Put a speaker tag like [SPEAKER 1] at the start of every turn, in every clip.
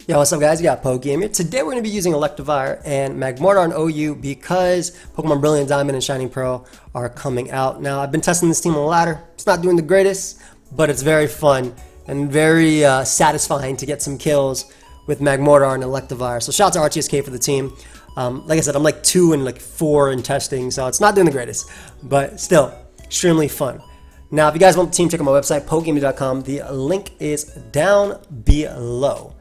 [SPEAKER 1] Yo, what's up guys? We got pokeaim here. Today we're going to be using Electivire and Magmortar on OU because Pokemon Brilliant Diamond and Shining Pearl are coming out. Now, I've been testing this team on the ladder. It's not doing the greatest, but it's very fun and very satisfying to get some kills with Magmortar and Electivire. So shout out to RTSK for the team. Like I said, I'm like 2 and like 4 in testing, so it's not doing the greatest, but still extremely fun. Now, if you guys want the team, check out my website, pokeaimMD.com. The link is down below.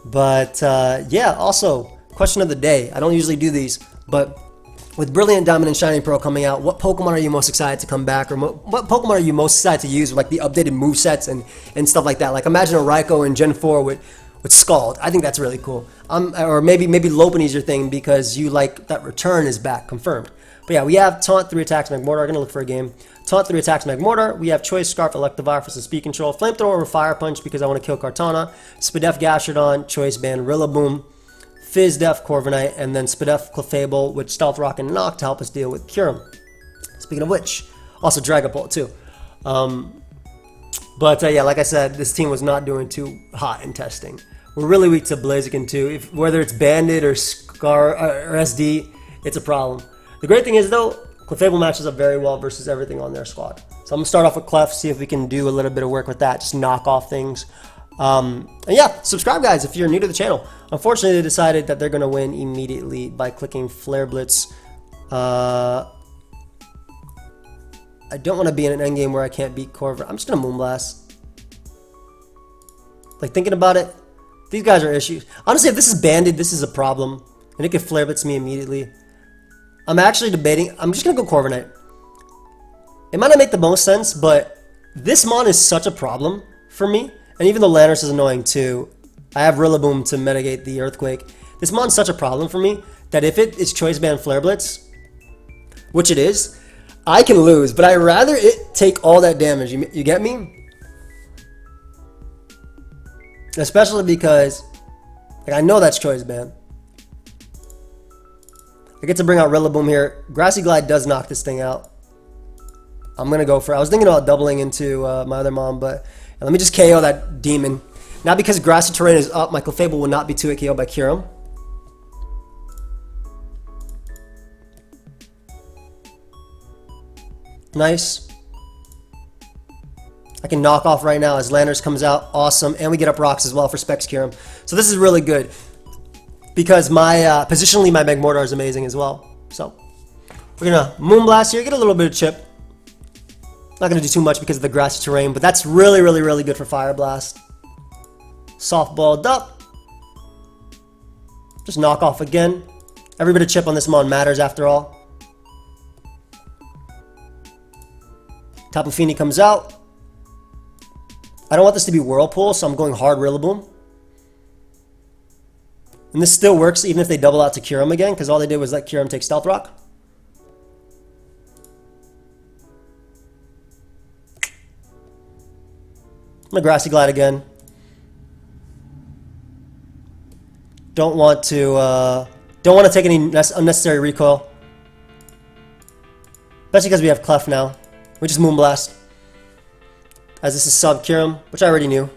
[SPEAKER 1] But yeah, also, question of the day. I don't usually do these, but with Brilliant Diamond and Shining Pearl coming out, what Pokemon are you most excited to come back? Or what Pokemon are you most excited to use with like the updated movesets and stuff like that? Like imagine a Raikou in Gen 4 with Scald. I think that's really cool. Or maybe Lopunny's your thing because you like that return is back, confirmed. But yeah, we have Taunt 3 attacks Magmortar. Gonna look for a game. Taunt 3 attacks Magmortar. We have Choice Scarf Electivire for some speed control. Flamethrower or Fire Punch because I want to kill Kartana. Spadef Gastrodon, Choice Band, Rillaboom, Fizdef Corviknight, and then Spadef Clefable with Stealth Rock and Knock to help us deal with Kyurem. Speaking of which, also Dragapult too. But yeah, like I said, this team was not doing too hot in testing. We're really weak to Blaziken too. Whether it's Bandit or Scar or SD, it's a problem. The great thing is though, Clefable matches up very well versus everything on their squad. So I'm gonna start off with Clef, see if we can do a little bit of work with that, just knock off things. And yeah, subscribe guys if you're new to the channel. Unfortunately, they decided that they're gonna win immediately by clicking Flare Blitz. I don't want to be in an endgame where I can't beat Corviknight. I'm just gonna Moonblast. Like thinking about it, these guys are issues. Honestly, if this is Banded, this is a problem, and it could Flare Blitz me immediately. I'm actually debating. I'm just gonna go Corviknight. It might not make the most sense, but this mon is such a problem for me. And even though Landorus is annoying too, I have Rillaboom to mitigate the Earthquake. This mon's such a problem for me that if it is Choice Band Flare Blitz, which it is, I can lose. But I'd rather it take all that damage. You get me? Especially because like I know that's Choice Band. I get to bring out Rillaboom here. Grassy Glide does knock this thing out. I'm going to go for it. I was thinking about doubling into my other mom, but let me just KO that demon. Now because Grassy Terrain is up, my Clefable will not be 2-hit KO by Kyurem. Nice. I can knock off right now as Landorus comes out. Awesome. And we get up rocks as well for Specs Kyurem. So this is really good. Because my positionally my Magmortar is amazing as well. So we're gonna Moonblast here, get a little bit of chip. Not gonna do too much because of the grassy terrain, but that's really, really, really good for Fire Blast. Softballed up. Just knock off again. Every bit of chip on this mon matters after all. Tapu Fini comes out. I don't want this to be Whirlpool, so I'm going hard Rillaboom. And this still works even if they double out to Kyurem again, because all they did was let Kyurem take Stealth Rock. I'm gonna Grassy Glide again. Don't want to take any unnecessary recoil. Especially because we have Clef now. We just Moonblast. As this is sub Kyurem, which I already knew.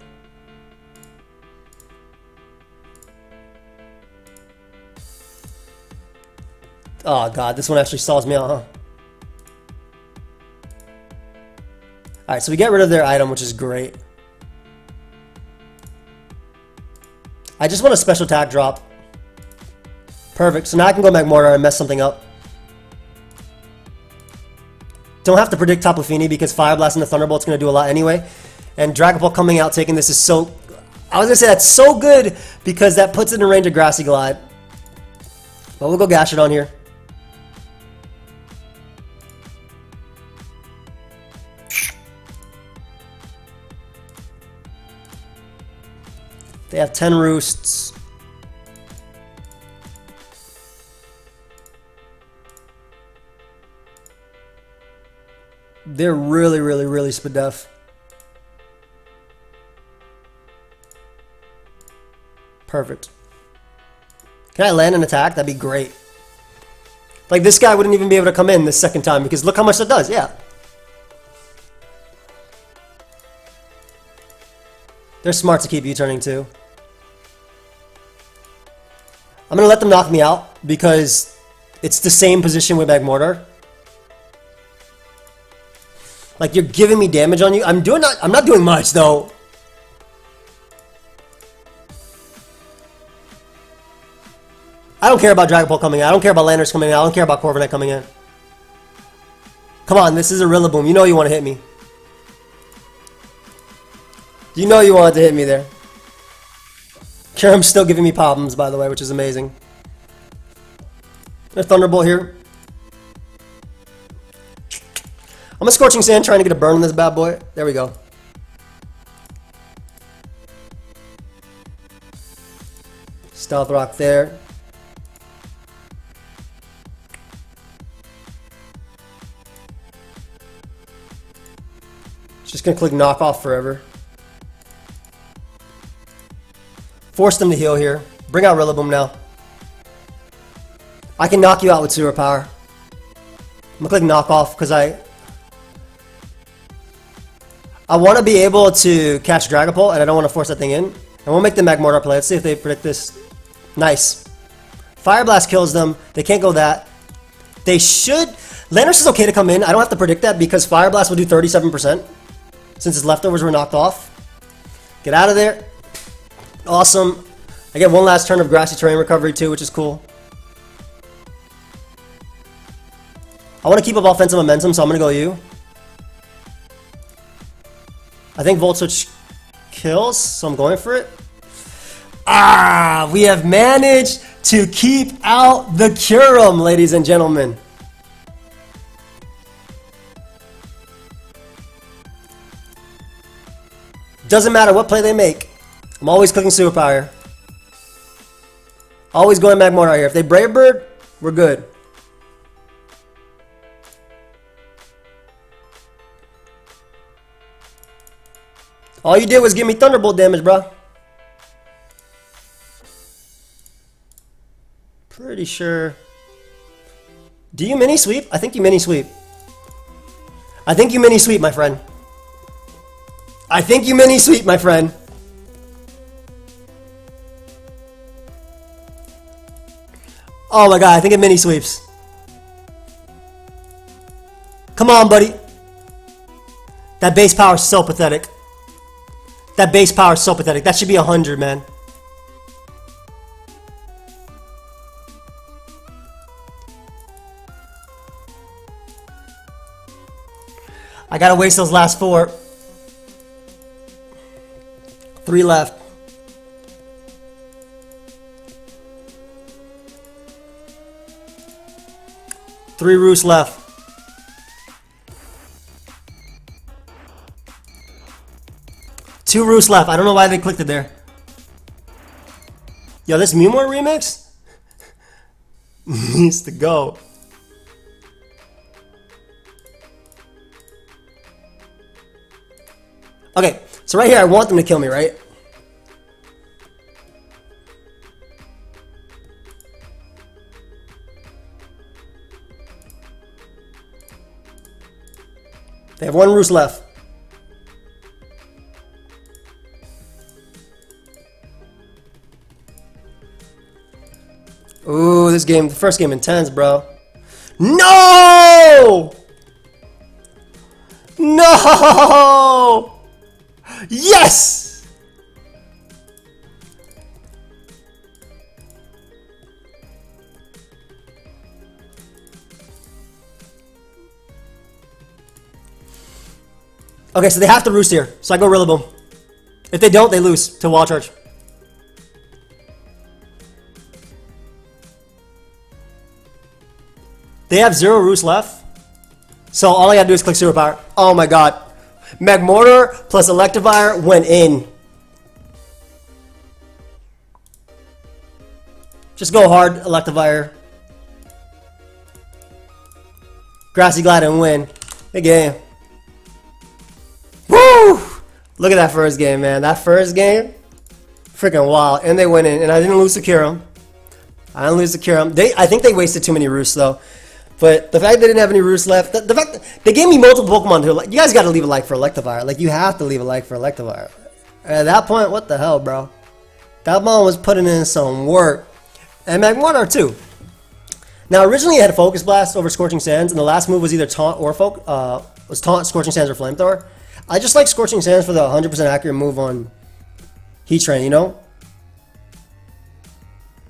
[SPEAKER 1] Oh god, this one actually stalls me out, huh? Alright, so we get rid of their item, which is great. I just want a special attack drop. Perfect, so now I can go Magmortar and mess something up. Don't have to predict Tapu Fini because Fire Blast and the Thunderbolt's going to do a lot anyway. And Dragapult coming out taking this is so... I was going to say that's so good because that puts it in range of Grassy Glide. But we'll go Gastrodon here. They have 10 roosts. They're really, really, really Spadef. Perfect. Can I land an attack? That'd be great. Like this guy wouldn't even be able to come in this second time because look how much that does. Yeah. They're smart to keep U-turning too. I'm gonna let them knock me out because it's the same position with Magmortar. Like, you're giving me damage on you. I'm not doing much though. I don't care about Dragapult coming in. I don't care about Landers coming in. I don't care about Corviknight coming in. Come on, this is a Rillaboom. You know you want to hit me. You know you wanted to hit me there. Kyurem's still giving me problems, by the way, which is amazing. A Thunderbolt here. I'm a Scorching Sand trying to get a burn on this bad boy. There we go. Stealth Rock there. Just gonna click knock off forever. Force them to heal here. Bring out Rillaboom now. I can knock you out with Super Power. I'm gonna click knock off because I want to be able to catch Dragapult and I don't want to force that thing in. And we'll make the Magmortar play. Let's see if they predict this. Nice. Fire Blast kills them. They can't go that. They should. Landers is okay to come in. I don't have to predict that because Fire Blast will do 37%. Since his leftovers were knocked off. Get out of there. Awesome. I get one last turn of Grassy Terrain Recovery too, which is cool. I want to keep up offensive momentum, so I'm going to go you. I think Volt Switch kills, so I'm going for it. Ah, we have managed to keep out the Kyurem, ladies and gentlemen. Doesn't matter what play they make. I'm always clicking Super Power. Always going Magmortar here. If they Brave Bird, we're good. All you did was give me Thunderbolt damage, bro. Pretty sure. Do you mini sweep? I think you mini sweep. I think you mini sweep, my friend. I think you mini sweep, my friend. Oh my god, I think it mini sweeps. Come on, buddy. That base power is so pathetic. That base power is so pathetic. That should be 100, man. I gotta waste those last 4. 3 left. Three roosts left. Two roosts left. I don't know why they clicked it there. Yo, this Mewmore remix needs to go. Okay, so right here I want them to kill me, right? They have 1 roost left. Ooh, this game, the first game intense, bro. No! No! Yes! Okay, so they have to roost here. So I go Rillaboom. If they don't, they lose to Wall Charge. They have 0 roost left. So all I gotta do is click Super Power. Oh my god. Magmortar plus Electivire went in. Just go hard, Electivire. Grassy Glide and win. Good game. Woo! Look at that first game, man. That first game, freaking wild. And they went in, and I didn't lose to Kyurem. I didn't lose to Kyurem. I think they wasted too many roosts, though. But the fact they didn't have any roosts left, the fact that they gave me multiple Pokemon to, like, you guys got to leave a like for Electivire. Like, you have to leave a like for Electivire. At that point, what the hell, bro? That mom was putting in some work. And Magmortar too. Now originally it had Focus Blast over Scorching Sands, and the last move was either Taunt or Taunt, Scorching Sands, or Flamethrower. I just like Scorching Sands for the 100% accurate move on Heat Train, you know?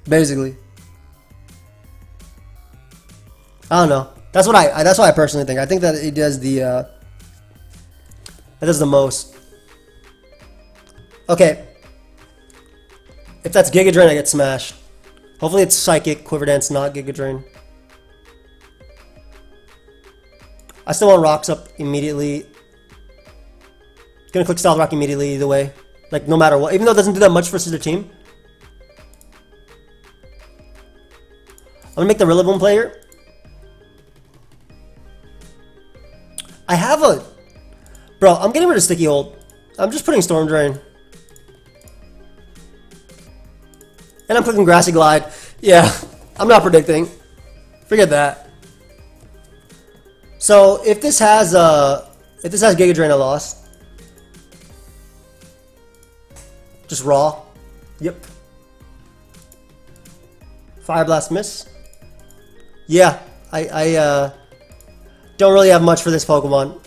[SPEAKER 1] Basically. I don't know. That's what I personally think. I think that it does the most. Okay. If that's Giga Drain, I get smashed. Hopefully it's Psychic, Quiver Dance, not Giga Drain. I still want Rocks up immediately. Gonna click Stealth Rock immediately either way. Like, no matter what. Even though it doesn't do that much versus their team. I'm gonna make the Rillaboom player. I have a... Bro, I'm getting rid of Sticky Hold. I'm just putting Storm Drain. And I'm clicking Grassy Glide. Yeah, I'm not predicting. Forget that. So if this has Giga Drain, I lost. Just raw. Yep. Fire Blast miss. Yeah, I don't really have much for this Pokemon.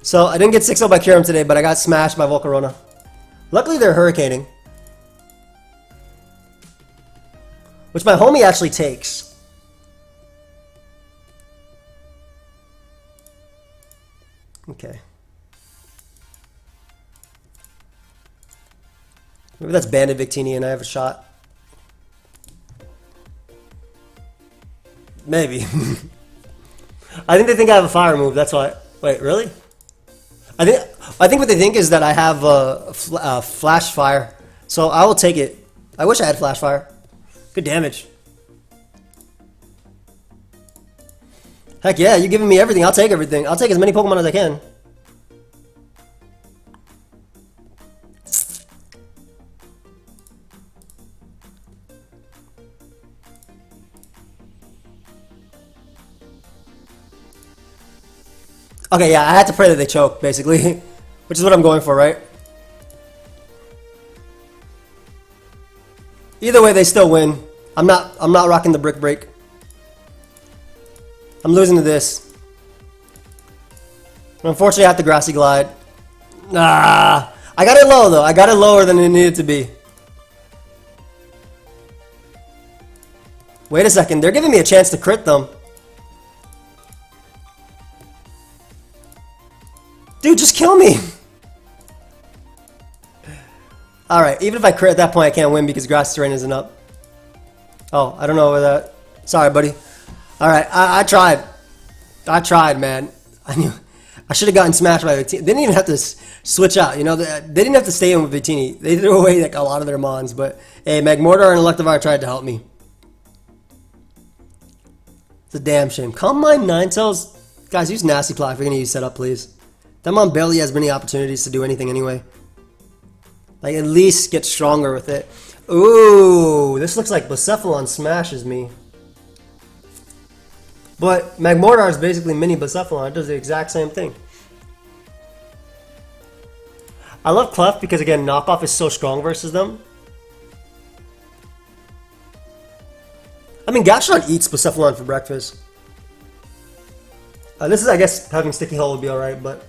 [SPEAKER 1] So I didn't get 6-0 by Kyurem today, but I got smashed by Volcarona. Luckily they're Hurricaning. Which my homie actually takes. Okay. Maybe that's Banded Victini and I have a shot. Maybe. I think they think I have a fire move, that's why. Wait, really? I think what they think is that I have Flash Fire. So I will take it. I wish I had Flash Fire. Good damage. Heck yeah, you're giving me everything. I'll take everything. I'll take as many Pokemon as I can. Okay, yeah, I had to pray that they choke, basically. Which is what I'm going for, right? Either way, they still win. I'm not rocking the Brick Break. I'm losing to this. Unfortunately, I have to Grassy Glide. Nah. I got it low, though. I got it lower than it needed to be. Wait a second. They're giving me a chance to crit them. Dude, just kill me. Alright, even if I crit at that point, I can't win because Grass Terrain isn't up. Oh, I don't know where that... Sorry, buddy. Alright, I tried. I tried, man. I knew... I should have gotten smashed by Victini. They didn't even have to switch out, you know? They didn't have to stay in with Victini. They threw away like a lot of their Mons, but... Hey, Magmortar and Electivire tried to help me. It's a damn shame. Calm Mind Ninetales? Guys, use Nasty Plot if you're going to use Setup, please. That Mon barely has many opportunities to do anything anyway. Like, at least get stronger with it. Ooh, this looks like Blacephalon smashes me. But Magmortar is basically mini Blacephalon. It does the exact same thing. I love Clef because, again, knockoff is so strong versus them. I mean, Gastrodon eats Blacephalon for breakfast. This is, I guess, having Sticky Hole would be alright, but...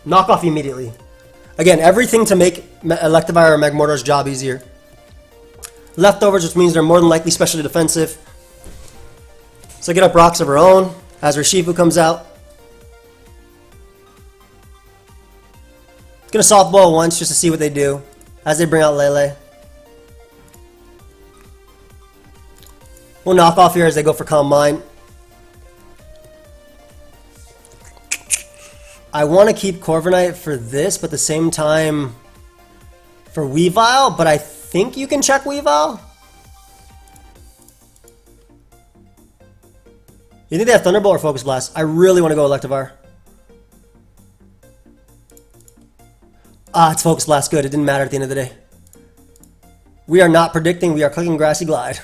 [SPEAKER 1] Knock off immediately. Again, everything to make Electivire or Magmortar's job easier. Leftovers, which means they're more than likely specially defensive. So get up rocks of her own as Urshifu comes out. Gonna softball once just to see what they do as they bring out Lele. We'll knock off here as they go for Calm Mind. I want to keep Corviknight for this, but at the same time for Weavile, but I think you can check Weavile. You think they have Thunderbolt or Focus Blast? I really want to go Electivire. Ah, it's Focus Blast. Good. It didn't matter at the end of the day. We are not predicting. We are clicking Grassy Glide.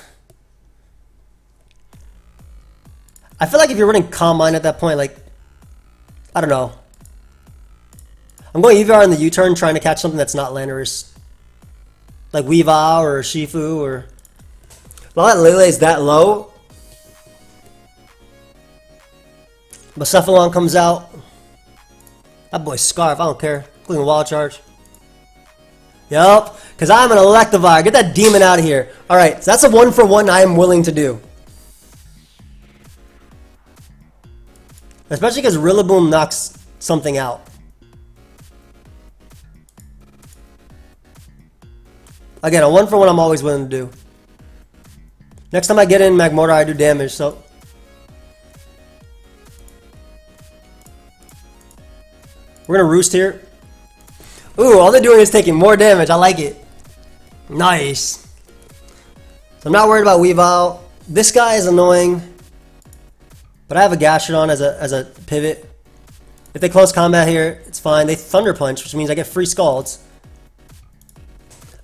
[SPEAKER 1] I feel like if you're running Calm Mind at that point, like, I don't know. I'm going EVR in the U-turn, trying to catch something that's not Landorus. like Weavile or Shifu or... Well, that Lele is that low. Blacephalon comes out. That boy's Scarf, I don't care. Including Wild Charge. Yup, because I'm an Electivire. Get that demon out of here. Alright, so that's a 1-for-1 I am willing to do. Especially because Rillaboom knocks something out. Again, a 1-for-1 I'm always willing to do. Next time I get in Magmortar, I do damage, so... We're gonna Roost here. Ooh, all they're doing is taking more damage. I like it. Nice. So I'm not worried about Weavile. This guy is annoying. But I have a Gastrodon as a pivot. If they close combat here, it's fine. They Thunder Punch, which means I get free Scalds.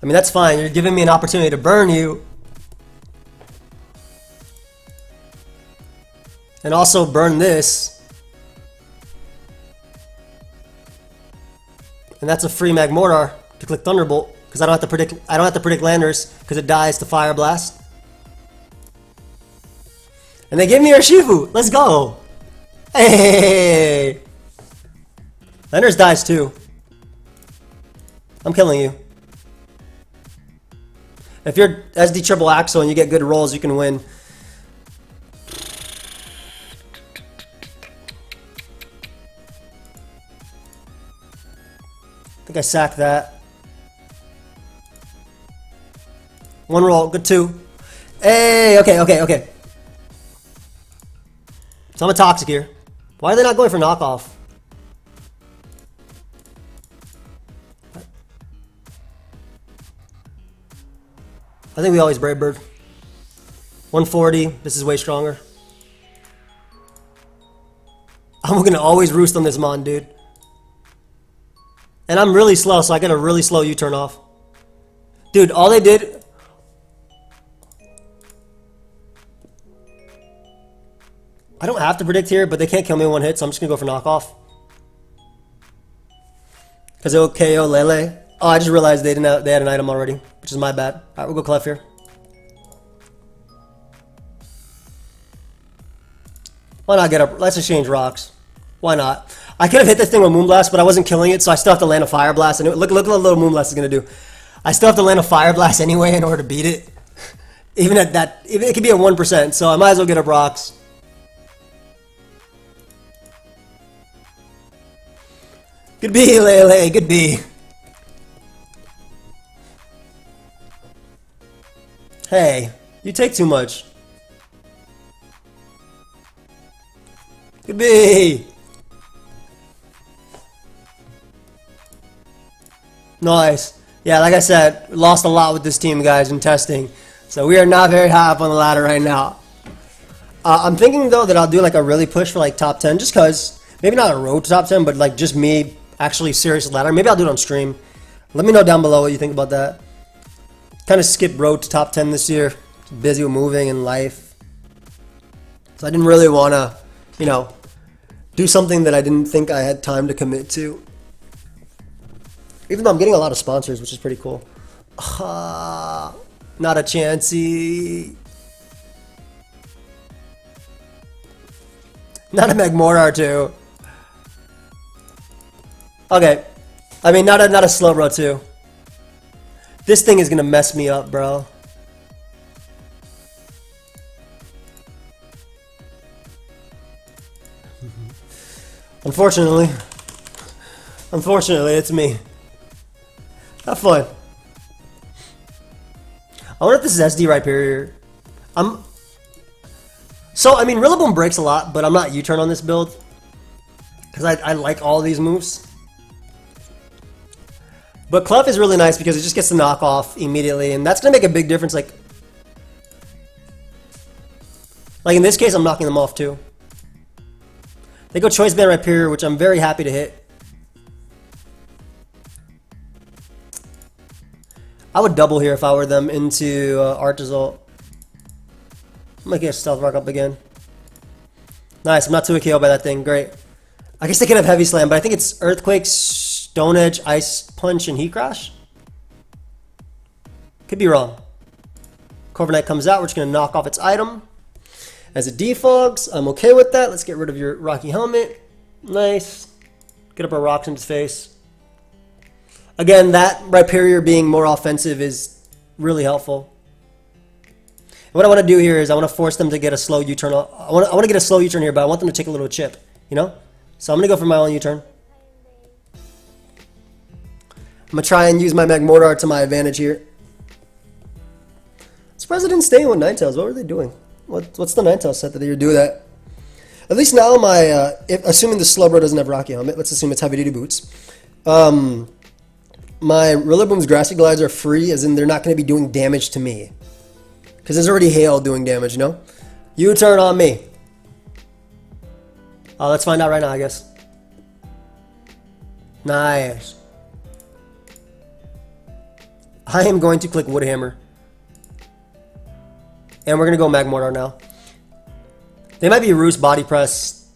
[SPEAKER 1] I mean, that's fine. You're giving me an opportunity to burn you. And also burn this. And that's a free Magmortar to click Thunderbolt because I don't have to predict Landers because it dies to Fire Blast. And they give me Urshifu. Let's go. Hey. Landers dies too. I'm killing you. If you're SD triple Axel and you get good rolls, you can win. I think I sacked that. One roll, good 2. Hey, okay. So I'm a Toxic here. Why are they not going for knockoff? I think we always Brave Bird. 140, this is way stronger. I'm gonna always Roost on this Mon, dude. And I'm really slow, so I get a really slow U-turn off. Dude, all they did... I don't have to predict here, but they can't kill me in one hit, so I'm just going to go for knockoff. Because it'll KO Lele. Oh, I just realized they had an item already, which is my bad. Alright, we'll go Clef here. Why not get up? Let's exchange rocks. Why not? I could have hit this thing with Moonblast, but I wasn't killing it, so I still have to land a Fire Blast. And look what little Moonblast is going to do. I still have to land a Fire Blast anyway in order to beat it. Even at that, even it could be at 1%, so I might as well get up rocks. Good B, Lele, good B. Hey, you take too much. Good B. Nice. Yeah, like I said, we lost a lot with this team, guys, in testing. So we are not very high up on the ladder right now. I'm thinking, though, that I'll do like a really push for like top 10, just because. Maybe not a road to top 10, but like just me actually serious ladder. Maybe I'll do it on stream. Let me know down below what you think about that. Kind of skipped road to top 10 this year. Busy with moving and life. So I didn't really want to, you know, do something that I didn't think I had time to commit to. Even though I'm getting a lot of sponsors, which is pretty cool. Not a chancey. Not a Magmortar too. Okay. I mean, not a Slowbro too. This thing is gonna mess me up, bro. Unfortunately, it's me. Have fun. I wonder if this is SD right here. So, I mean, Rillaboom breaks a lot, but I'm not U-turn on this build. Because I like all these moves. But Clef is really nice because it just gets the knockoff immediately, and that's going to make a big difference. Like in this case, I'm knocking them off too. They go Choice Band right here, which I'm very happy to hit. I would double here if I were them into Artazol. I'm going to get Stealth Rock up again. Nice, I'm not 2-KO by that thing, great. I guess they can have Heavy Slam, but I think it's Earthquake, Stone Edge, Ice Punch, and Heat Crash. Could be wrong. Corviknight comes out. We're just going to knock off its item. As it defogs, I'm okay with that. Let's get rid of your Rocky Helmet. Nice. Get up our rocks in his face. Again, that Rhyperior being more offensive is really helpful. And what I want to do here is I want to force them to get a slow U-turn. I want to get a slow U-turn here, but I want them to take a little chip, you know? So I'm going to go for my own U-turn. I'm going to try and use my Magmortar to my advantage here. Surprised I didn't stay with Ninetales. What were they doing? What's the Ninetales set that they do that? At least now my, assuming the Slowbro doesn't have Rocky Helmet, let's assume it's heavy duty boots. My Rillaboom's Grassy Glides are free, as in they're not going to be doing damage to me. Because there's already Hail doing damage, you know? U-turn on me. Let's find out right now, I guess. Nice. I am going to click Wood Hammer. And we're going to go Magmortar now. They might be Roost Body Press.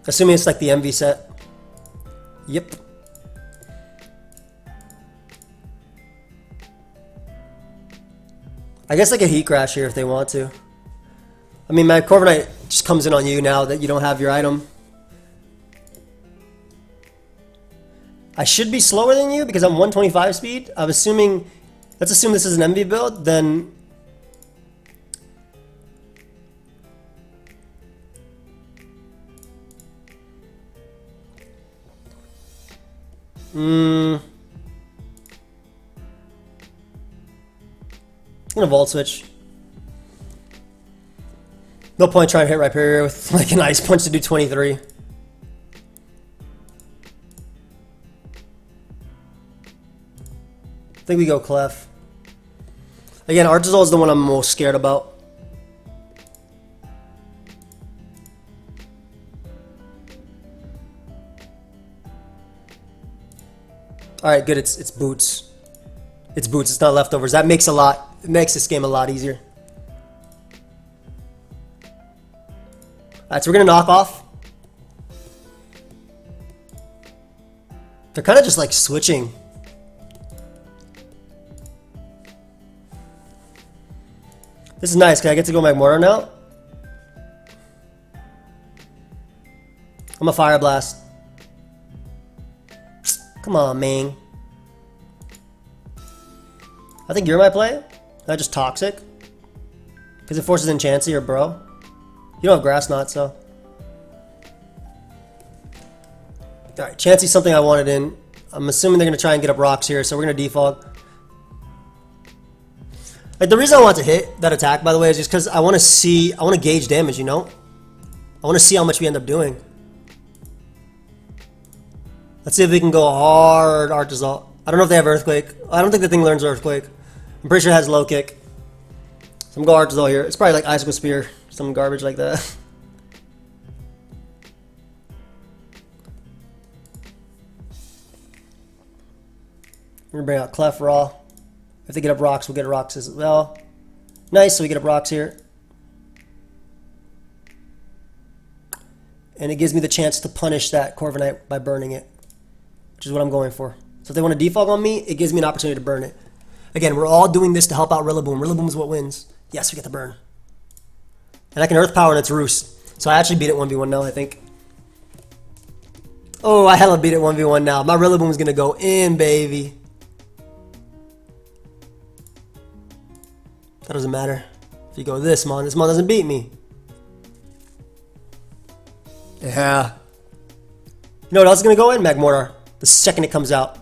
[SPEAKER 1] Assuming it's like the Emvee set. Yep. I guess I could Heat Crash here if they want to. I mean, my Corviknight just comes in on you now that you don't have your item. I should be slower than you because I'm 125 speed. I'm assuming, let's assume this is an Emvee build, then... I'm gonna Volt Switch. No point trying to hit Rhyperior with like an Ice Punch to do 23. I think we go Clef. Again, Artazol is the one I'm most scared about. Alright, good, it's boots. It's boots, it's not leftovers. That makes it makes this game a lot easier. Alright, so we're gonna knock off. They're kind of just like switching. This is nice. Can I get to go Magmortar now? I'm a Fire Blast. Come on, man. I think you're my play. Not just Toxic. Because it forces in Chansey or Bro. You don't have Grass Knot, so. Alright, Chansey's something I wanted in. I'm assuming they're going to try and get up rocks here, so we're going to defog. Like, the reason I want to hit that attack, by the way, is just because I want to gauge damage, you know? I want to see how much we end up doing. Let's see if we can go hard Artazol. I don't know if they have Earthquake. I don't think the thing learns Earthquake. I'm pretty sure it has Low Kick. So I'm going Artazol here. It's probably like Icicle Spear. Some garbage like that. We're going to bring out Clef Raw. If they get up rocks, we'll get rocks as well. Nice, so we get up rocks here. And it gives me the chance to punish that Corviknight by burning it, which is what I'm going for. So if they want to defog on me, it gives me an opportunity to burn it. Again, we're all doing this to help out Rillaboom. Rillaboom is what wins. Yes, we get the burn. And I can Earth Power and it's Roost. So I actually beat it 1v1 now, I think. Oh, I hella beat it 1v1 now. My Rillaboom is going to go in, baby. That doesn't matter. If you go this mon doesn't beat me. Yeah. You know what else is going to go in? Magmortar. The second it comes out.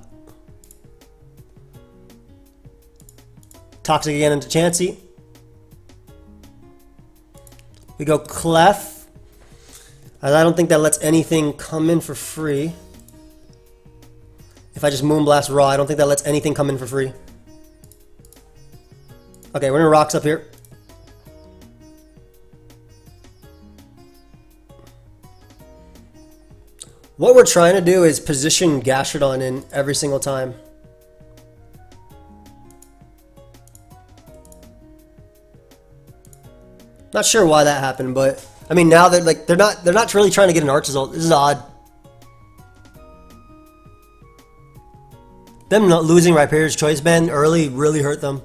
[SPEAKER 1] Toxic again into Chansey. We go Clef. I don't think that lets anything come in for free. If I just Moonblast Raw, I don't think that lets anything come in for free. Okay, we're gonna rocks up here. What we're trying to do is position Gastrodon in every single time. Not sure why that happened, but I mean, now they're not really trying to get an arch result. This is odd. Them not losing Rhyperior's Choice Band early really hurt them.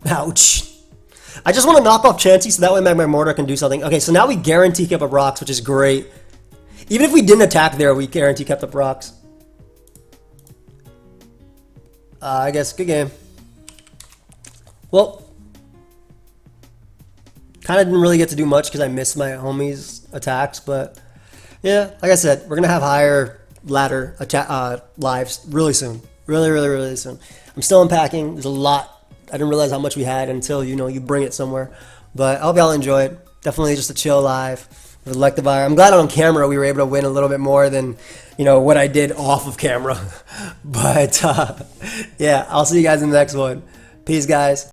[SPEAKER 1] Ouch. I just want to knock off Chansey so that way Magmortar can do something. Okay, so now we guarantee kept up rocks, which is great. Even if we didn't attack there, we guarantee kept up rocks. I guess good game. Well, kind of didn't really get to do much because I missed my homie's attacks, but yeah, like I said, we're gonna have higher ladder lives really soon. Really soon. I'm still unpacking. There's a lot. I didn't realize how much we had until you bring it somewhere. But I hope y'all enjoyed. Definitely just a chill live with Electivire. I'm glad on camera we were able to win a little bit more than what I did off of camera. But yeah, I'll see you guys in the next one. Peace, guys.